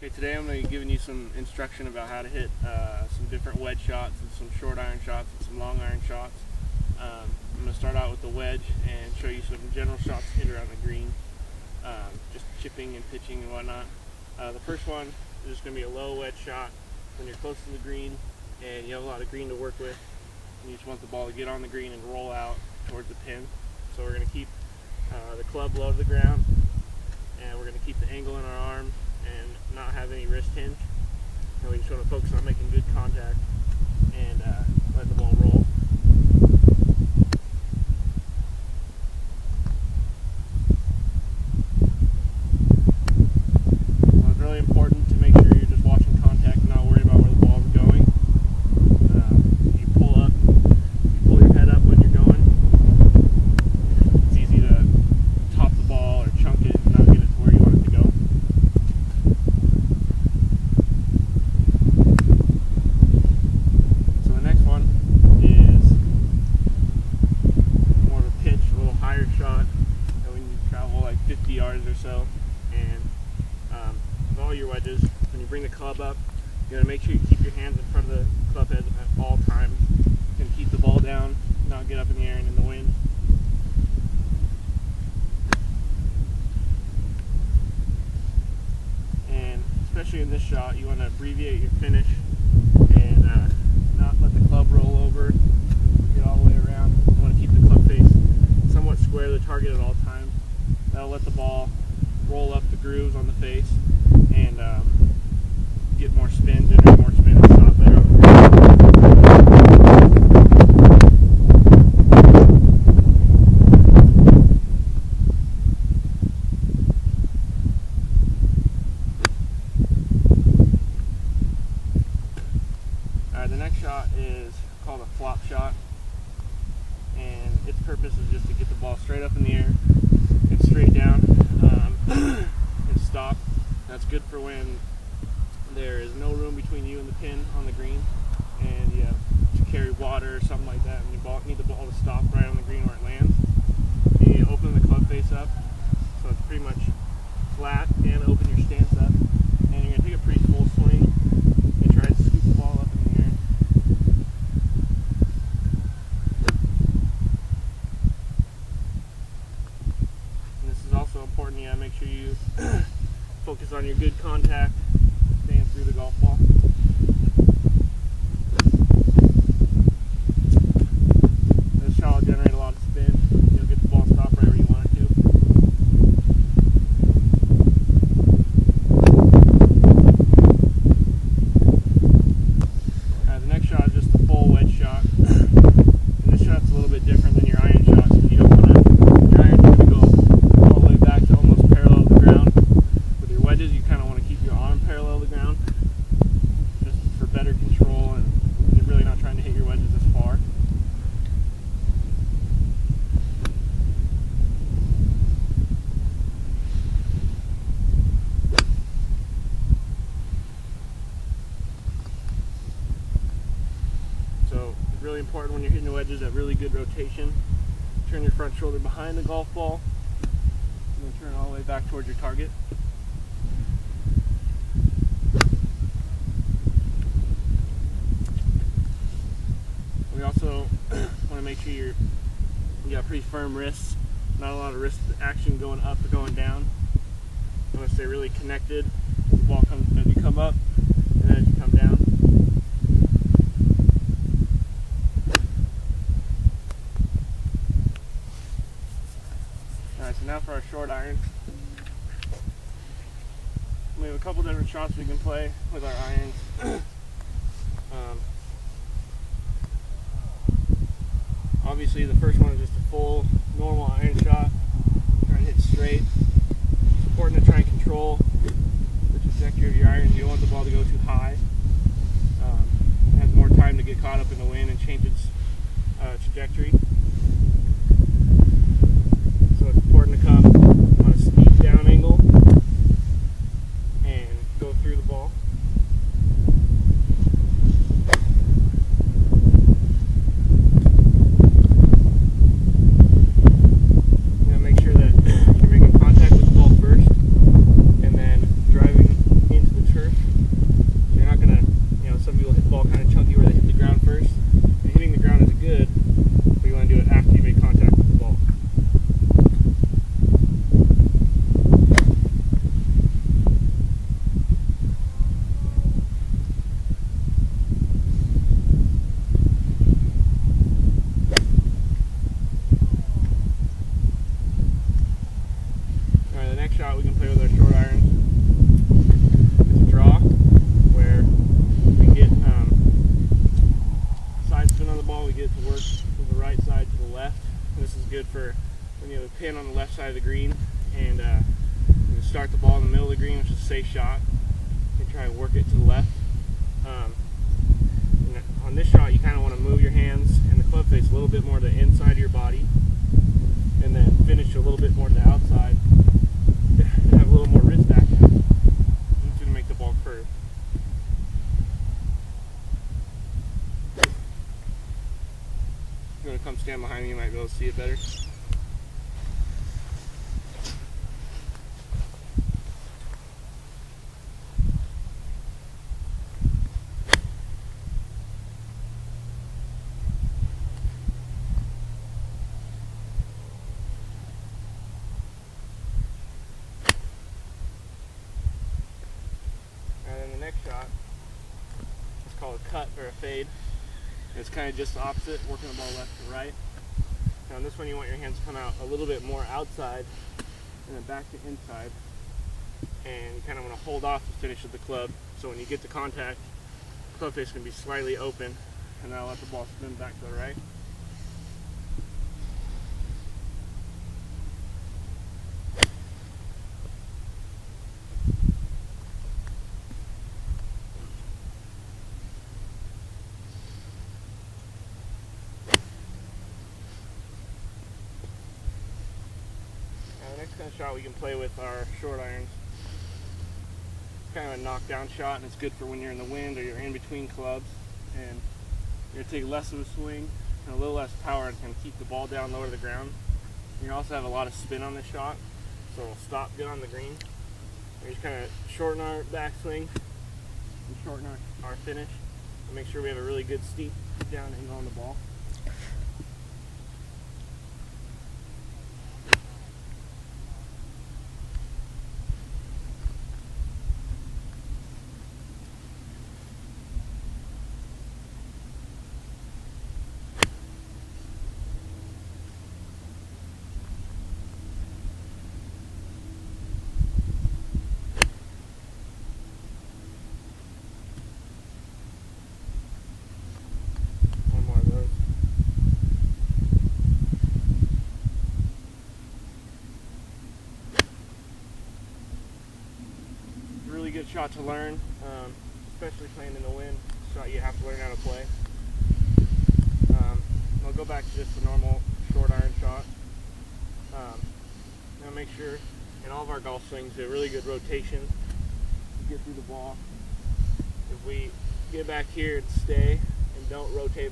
Okay, today I'm going to be giving you some instruction about how to hit some different wedge shots and some short iron shots and some long iron shots. I'm going to start out with the wedge and show you some general shots to hit around the green, just chipping and pitching and whatnot. The first one is just going to be a low wedge shot when you're close to the green and you have a lot of green to work with. And you just want the ball to get on the green and roll out towards the pin. So we're going to keep the club low to the ground, and we're going to keep the angle in our arm and not have any wrist hinge. And we just want to focus on making good contact and let the ball roll. So it's really important to make sure you're just watching contact and not worried about where the ball is going. You pull your head up when you're going. It's easy to top the ball or chunk it and not get it to where you want it to go. So the next one is more of a pitch, a little higher shot. And we need to travel like 50 yards or so. And with all your wedges, when you bring the club up, you gotta make sure you keep your hands in front of the club head at all times. And keep the ball down, not get up in the air and in the wind. And especially in this shot, you want to abbreviate your finish and not let the club roll over, get all the way around. You want to keep the club face somewhat square to the target at all times. That'll let the ball roll up the grooves on the face and get more spin, generate more spin, and stop better on the green. The next shot is called a flop shot, and its purpose is just to get the ball straight up in the air and straight down and stop. That's good for when there is no room between you and the pin on the green and you have to carry water or something like that, and you need the ball to stop right on the green where it lands. You need to open the club face up so it's pretty much flat, and open your stance up, and you're going to take a pretty full swing and try to scoop the ball up in the air. And this is also important. You gotta make sure you focus on your good contact, staying through the golf ball. This shot will generate a lot of spin. You'll get the ball stopped right where you want it to. The next shot is just a full wedge shot. And this shot's a little bit different than your iron shots, because you don't want to, your iron's going to go all the way back to almost parallel to the ground. With your wedges, you kind of want to keep your arm parallel to the ground, just for better control, and you're really not trying to hit your wedges as far. So it's really important when you're hitting the wedges, that really good rotation. Turn your front shoulder behind the golf ball, and then turn all the way back towards your target. We also want to make sure you got pretty firm wrists, not a lot of wrist action going up or going down. You want to stay really connected as the ball comes, as you come up and then as you come down. Alright, so now for our short iron. We have a couple different shots we can play with our irons. Obviously the first one is just a full normal iron shot. Try and hit straight. It's important to try and control the trajectory of your irons. You don't want the ball to go too high. It has more time to get caught up in the wind and change its trajectory. So it's important to come on a steep down angle and go through the ball. Make sure that you're making contact with the ball first, and then driving into the turn. outside of the green, and you start the ball in the middle of the green, which is a safe shot, and try and work it to the left. On this shot, you kind of want to move your hands and the club face a little bit more to the inside of your body, and then finish a little bit more to the outside. Have a little more wrist action. It's going to make the ball curve. I'm going to come stand behind me, you might be able to see it better. And then the next shot is called a cut or a fade. It's kind of just the opposite, working the ball left to right. Now on this one, you want your hands to come out a little bit more outside and then back to inside. And you kind of want to hold off the finish of the club. So when you get to contact, the club face is going to be slightly open, and that'll let the ball spin back to the right. The next kind of shot we can play with our short irons. It's kind of a knockdown shot, and it's good for when you're in the wind or you're in between clubs, and you're going to take less of a swing and a little less power and kind of keep the ball down lower to the ground. And you also have a lot of spin on this shot, so it'll stop good on the green. We just kind of shorten our backswing and shorten our finish, and make sure we have a really good steep down angle on the ball. Really good shot to learn, especially playing in the wind. Shot you have to learn how to play. I'll go back to just the normal short iron shot. Now make sure in all of our golf swings do a really good rotation to get through the ball. If we get back here and stay and don't rotate back